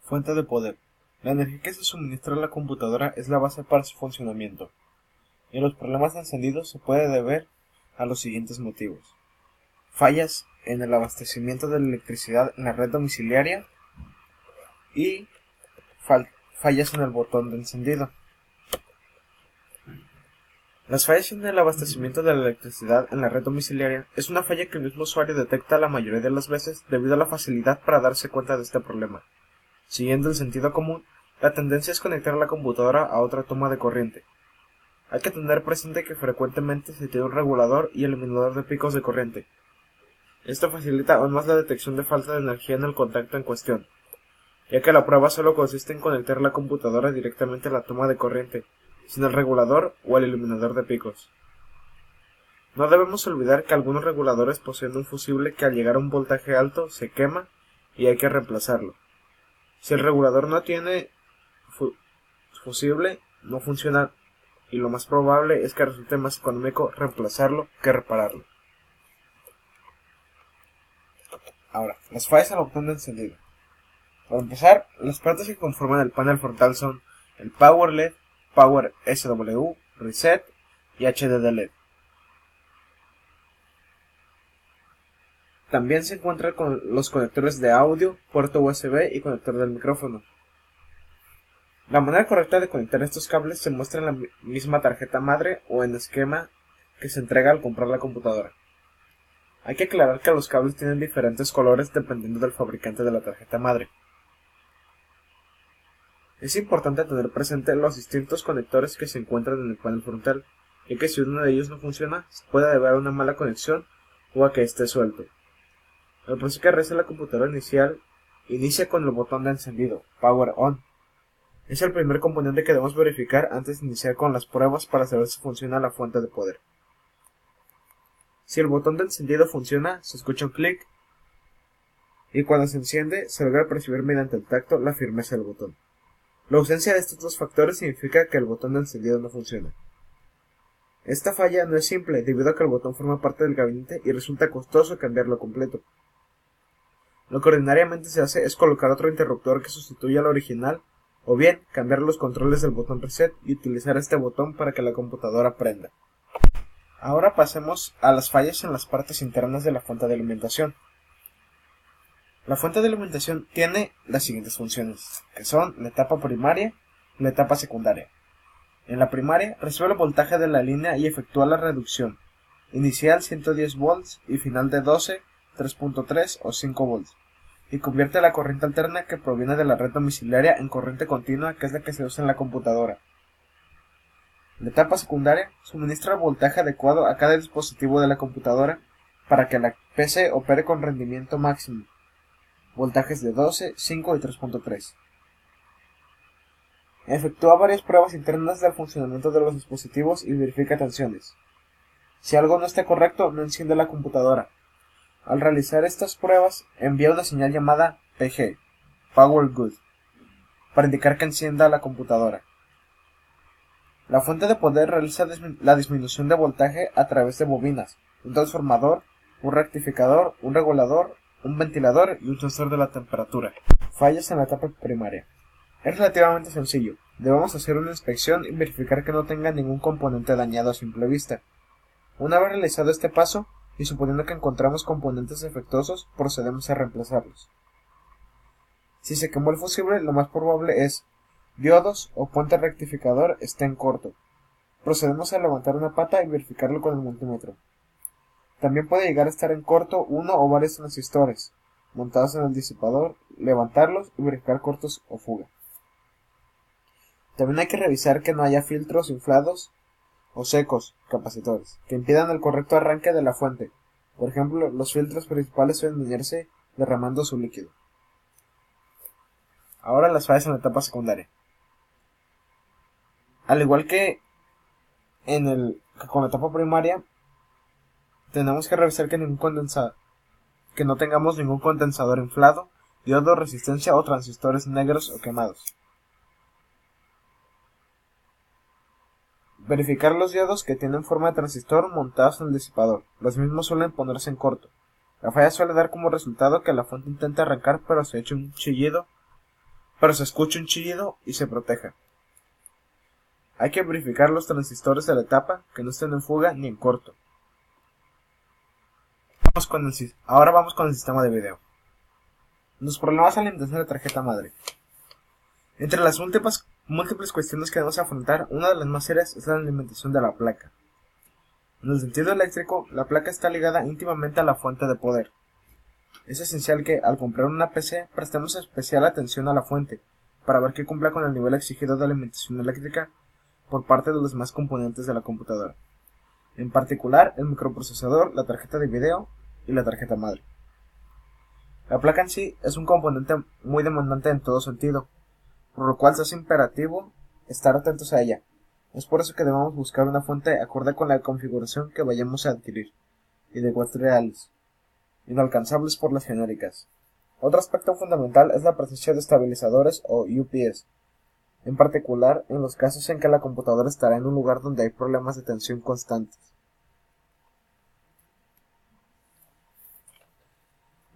Fuente de poder. La energía que se suministra a la computadora es la base para su funcionamiento, y los problemas de encendido se puede deber a los siguientes motivos: fallas en el abastecimiento de la electricidad en la red domiciliaria y fallas en el botón de encendido. Las fallas en el abastecimiento de la electricidad en la red domiciliaria es una falla que el mismo usuario detecta la mayoría de las veces debido a la facilidad para darse cuenta de este problema. Siguiendo el sentido común, la tendencia es conectar la computadora a otra toma de corriente. Hay que tener presente que frecuentemente se tiene un regulador y eliminador de picos de corriente. Esto facilita aún más la detección de falta de energía en el contacto en cuestión, ya que la prueba solo consiste en conectar la computadora directamente a la toma de corriente, sin el regulador o el eliminador de picos. No debemos olvidar que algunos reguladores poseen un fusible que al llegar a un voltaje alto se quema y hay que reemplazarlo. Si el regulador no tiene fusible, no funciona, y lo más probable es que resulte más económico reemplazarlo que repararlo. Ahora, las fallas al botón de encendido. Para empezar, las partes que conforman el panel frontal son el Power LED, Power SW, Reset y HDD LED. También se encuentran con los conectores de audio, puerto USB y conector del micrófono. La manera correcta de conectar estos cables se muestra en la misma tarjeta madre o en el esquema que se entrega al comprar la computadora. Hay que aclarar que los cables tienen diferentes colores dependiendo del fabricante de la tarjeta madre. Es importante tener presente los distintos conectores que se encuentran en el panel frontal, ya que si uno de ellos no funciona, se puede deber a una mala conexión o a que esté suelto. El proceso que realiza la computadora inicia con el botón de encendido, Power On. Es el primer componente que debemos verificar antes de iniciar con las pruebas para saber si funciona la fuente de poder. Si el botón de encendido funciona, se escucha un clic, y cuando se enciende, se logra percibir mediante el tacto la firmeza del botón. La ausencia de estos dos factores significa que el botón de encendido no funciona. Esta falla no es simple, debido a que el botón forma parte del gabinete y resulta costoso cambiarlo completo. Lo que ordinariamente se hace es colocar otro interruptor que sustituya al original, o bien cambiar los controles del botón reset y utilizar este botón para que la computadora prenda. Ahora pasemos a las fallas en las partes internas de la fuente de alimentación. La fuente de alimentación tiene las siguientes funciones, que son la etapa primaria y la etapa secundaria. En la primaria recibe el voltaje de la línea y efectúa la reducción, inicial 110 volts y final de 12, 3.3 o 5 volts, y convierte la corriente alterna que proviene de la red domiciliaria en corriente continua, que es la que se usa en la computadora. La etapa secundaria suministra el voltaje adecuado a cada dispositivo de la computadora para que la PC opere con rendimiento máximo, voltajes de 12, 5 y 3.3. Efectúa varias pruebas internas del funcionamiento de los dispositivos y verifica tensiones. Si algo no está correcto, no enciende la computadora. Al realizar estas pruebas, envía una señal llamada PG, Power Good, para indicar que encienda la computadora. La fuente de poder realiza la disminución de voltaje a través de bobinas, un transformador, un rectificador, un regulador, un ventilador y un sensor de la temperatura. Fallas en la etapa primaria. Es relativamente sencillo. Debemos hacer una inspección y verificar que no tenga ningún componente dañado a simple vista. Una vez realizado este paso, y suponiendo que encontramos componentes defectuosos, procedemos a reemplazarlos. Si se quemó el fusible, lo más probable es diodos o puente rectificador estén corto. Procedemos a levantar una pata y verificarlo con el multímetro. También puede llegar a estar en corto uno o varios transistores montados en el disipador, levantarlos y verificar cortos o fuga. También hay que revisar que no haya filtros inflados o secos, capacitores, que impidan el correcto arranque de la fuente. Por ejemplo, los filtros principales suelen dañarse derramando su líquido. Ahora las fallas en la etapa secundaria. Al igual que con la etapa primaria, tenemos que revisar que no tengamos ningún condensador inflado, diodo, resistencia o transistores negros o quemados. Verificar los diodos que tienen forma de transistor montados en el disipador. Los mismos suelen ponerse en corto. La falla suele dar como resultado que la fuente intenta arrancar pero se echa un chillido pero se escuche un chillido y se proteja. Hay que verificar los transistores de la etapa que no estén en fuga ni en corto. Ahora vamos con el sistema de video. Los problemas al alimentación de la tarjeta madre. Entre las múltiples cuestiones que debemos afrontar, una de las más serias es la alimentación de la placa. En el sentido eléctrico, la placa está ligada íntimamente a la fuente de poder. Es esencial que, al comprar una PC, prestemos especial atención a la fuente, para ver que cumpla con el nivel exigido de alimentación eléctrica por parte de los demás componentes de la computadora. En particular, el microprocesador, la tarjeta de video y la tarjeta madre. La placa en sí es un componente muy demandante en todo sentido, por lo cual se hace imperativo estar atentos a ella. Es por eso que debemos buscar una fuente acorde con la configuración que vayamos a adquirir, y de watts reales, inalcanzables por las genéricas. Otro aspecto fundamental es la presencia de estabilizadores o UPS, en particular en los casos en que la computadora estará en un lugar donde hay problemas de tensión constantes.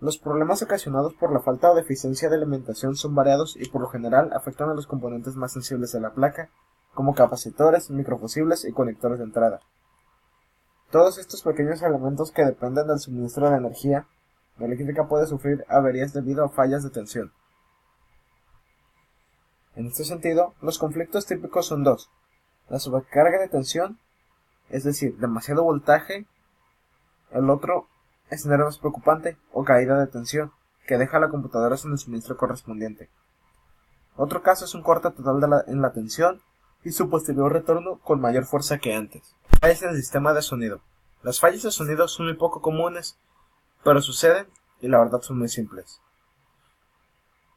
Los problemas ocasionados por la falta o deficiencia de alimentación son variados y por lo general afectan a los componentes más sensibles de la placa, como capacitores, microfusibles y conectores de entrada. Todos estos pequeños elementos que dependen del suministro de energía, la eléctrica puede sufrir averías debido a fallas de tensión. En este sentido, los conflictos típicos son dos: la sobrecarga de tensión, es decir, demasiado voltaje. El otro escenario más preocupante, o caída de tensión, que deja a la computadora sin el suministro correspondiente. Otro caso es un corte total en la tensión y su posterior retorno con mayor fuerza que antes. Fallas en el sistema de sonido. Las fallas de sonido son muy poco comunes, pero suceden y la verdad son muy simples.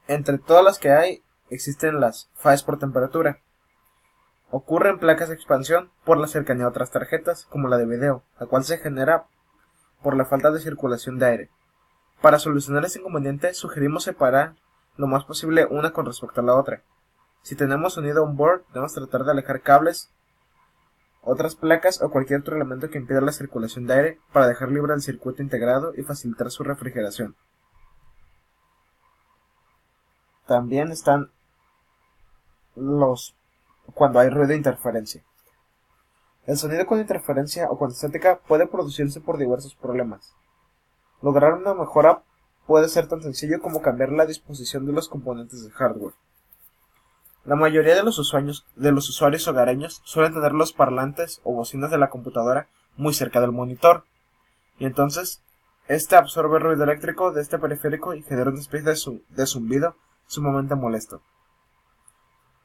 Entre todas las que hay, existen las fallas por temperatura. Ocurre en placas de expansión por la cercanía a otras tarjetas, como la de video, la cual se genera por la falta de circulación de aire. Para solucionar este inconveniente, sugerimos separar lo más posible una con respecto a la otra. Si tenemos sonido on board, debemos tratar de alejar cables, otras placas o cualquier otro elemento que impida la circulación de aire para dejar libre el circuito integrado y facilitar su refrigeración. También están cuando hay ruido de interferencia. El sonido con interferencia o con estática puede producirse por diversos problemas. Lograr una mejora puede ser tan sencillo como cambiar la disposición de los componentes de hardware. La mayoría de los usuarios hogareños suelen tener los parlantes o bocinas de la computadora muy cerca del monitor, y entonces este absorbe el ruido eléctrico de este periférico y genera una especie de zumbido sumamente molesto.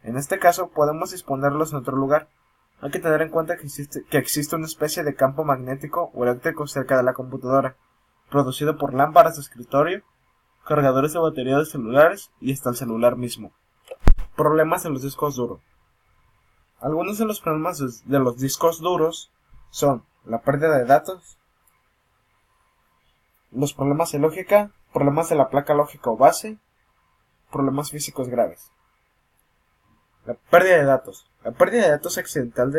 En este caso podemos disponerlos en otro lugar. Hay que tener en cuenta que existe una especie de campo magnético o eléctrico cerca de la computadora, producido por lámparas de escritorio, cargadores de batería de celulares y hasta el celular mismo. Problemas en los discos duros. Algunos de los problemas de los discos duros son la pérdida de datos, los problemas de lógica, problemas de la placa lógica o base, problemas físicos graves. La pérdida de datos. La pérdida accidental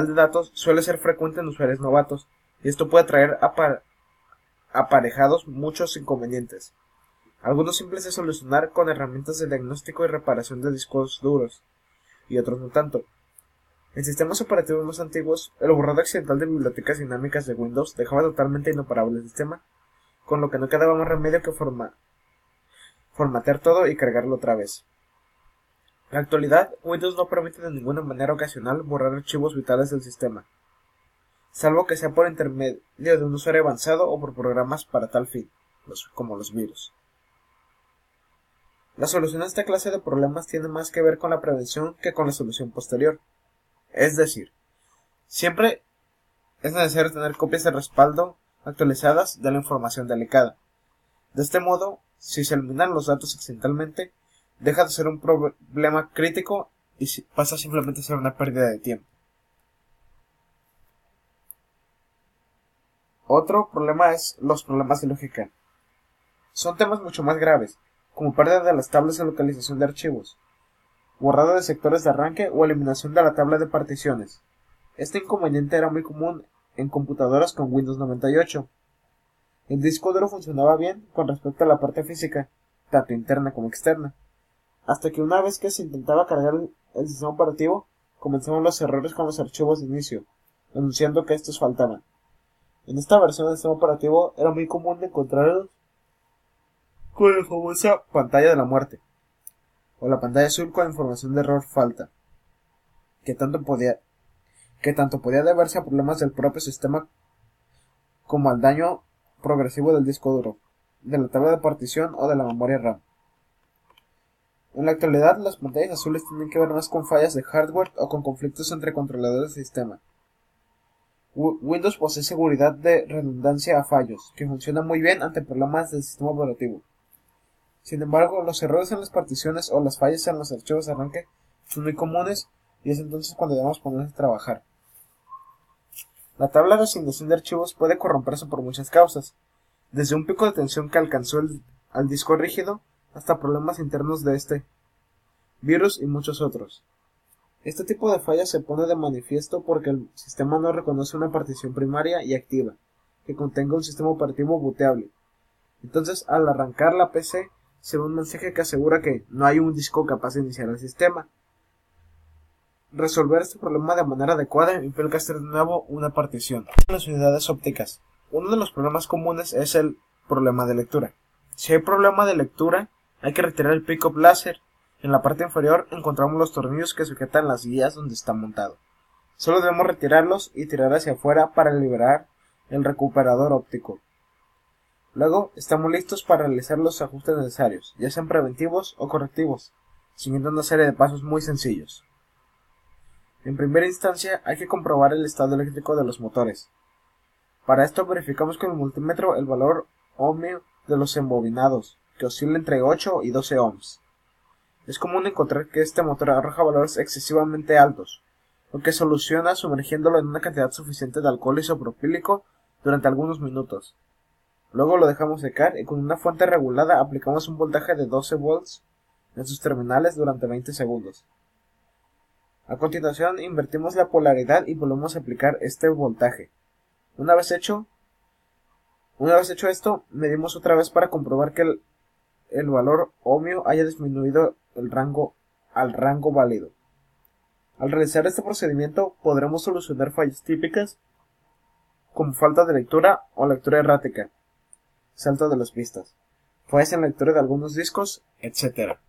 de datos suele ser frecuente en usuarios novatos, y esto puede traer aparejados muchos inconvenientes. Algunos simples de solucionar con herramientas de diagnóstico y reparación de discos duros, y otros no tanto. En sistemas operativos más antiguos, el borrado accidental de bibliotecas dinámicas de Windows dejaba totalmente inoperable el sistema, con lo que no quedaba más remedio que formatear todo y cargarlo otra vez. En la actualidad, Windows no permite de ninguna manera ocasional borrar archivos vitales del sistema, salvo que sea por intermedio de un usuario avanzado o por programas para tal fin, como los virus. La solución a esta clase de problemas tiene más que ver con la prevención que con la solución posterior. Es decir, siempre es necesario tener copias de respaldo actualizadas de la información delicada. De este modo, si se eliminan los datos accidentalmente, deja de ser un problema crítico y pasa simplemente a ser una pérdida de tiempo. Otro problema es los problemas de lógica. Son temas mucho más graves, como pérdida de las tablas de localización de archivos, borrado de sectores de arranque o eliminación de la tabla de particiones. Este inconveniente era muy común en computadoras con Windows 98. El disco duro funcionaba bien con respecto a la parte física, tanto interna como externa, hasta que una vez que se intentaba cargar el sistema operativo, comenzaban los errores con los archivos de inicio, anunciando que estos faltaban. En esta versión del sistema operativo era muy común encontrarlos con la famosa pantalla de la muerte, o la pantalla azul con información de error falta, que tanto podía deberse a problemas del propio sistema como al daño progresivo del disco duro, de la tabla de partición o de la memoria RAM. En la actualidad, las pantallas azules tienen que ver más con fallas de hardware o con conflictos entre controladores de sistema. Windows posee seguridad de redundancia a fallos, que funciona muy bien ante problemas del sistema operativo. Sin embargo, los errores en las particiones o las fallas en los archivos de arranque son muy comunes y es entonces cuando debemos ponernos a trabajar. La tabla de asignación de archivos puede corromperse por muchas causas, desde un pico de tensión que alcanzó al disco rígido hasta problemas internos de este, virus y muchos otros. Este tipo de fallas se pone de manifiesto porque el sistema no reconoce una partición primaria y activa, que contenga un sistema operativo booteable. Entonces, al arrancar la PC, se ve un mensaje que asegura que no hay un disco capaz de iniciar el sistema. Resolver este problema de manera adecuada implica hacer de nuevo una partición. En las unidades ópticas, uno de los problemas comunes es el problema de lectura. Si hay problema de lectura, hay que retirar el pick-up láser. En la parte inferior encontramos los tornillos que sujetan las guías donde está montado. Solo debemos retirarlos y tirar hacia afuera para liberar el recuperador óptico. Luego estamos listos para realizar los ajustes necesarios, ya sean preventivos o correctivos, siguiendo una serie de pasos muy sencillos. En primera instancia hay que comprobar el estado eléctrico de los motores. Para esto verificamos con el multímetro el valor ohmio de los embobinados, que oscila entre 8 y 12 ohms. Es común encontrar que este motor arroja valores excesivamente altos, lo que soluciona sumergiéndolo en una cantidad suficiente de alcohol isopropílico durante algunos minutos. Luego lo dejamos secar y con una fuente regulada aplicamos un voltaje de 12 volts en sus terminales durante 20 segundos. A continuación invertimos la polaridad y volvemos a aplicar este voltaje. Una vez hecho esto, medimos otra vez para comprobar que el valor ohmio haya disminuido al rango válido. Al realizar este procedimiento podremos solucionar fallas típicas como falta de lectura o lectura errática, salto de las pistas, fallas en la lectura de algunos discos, etc.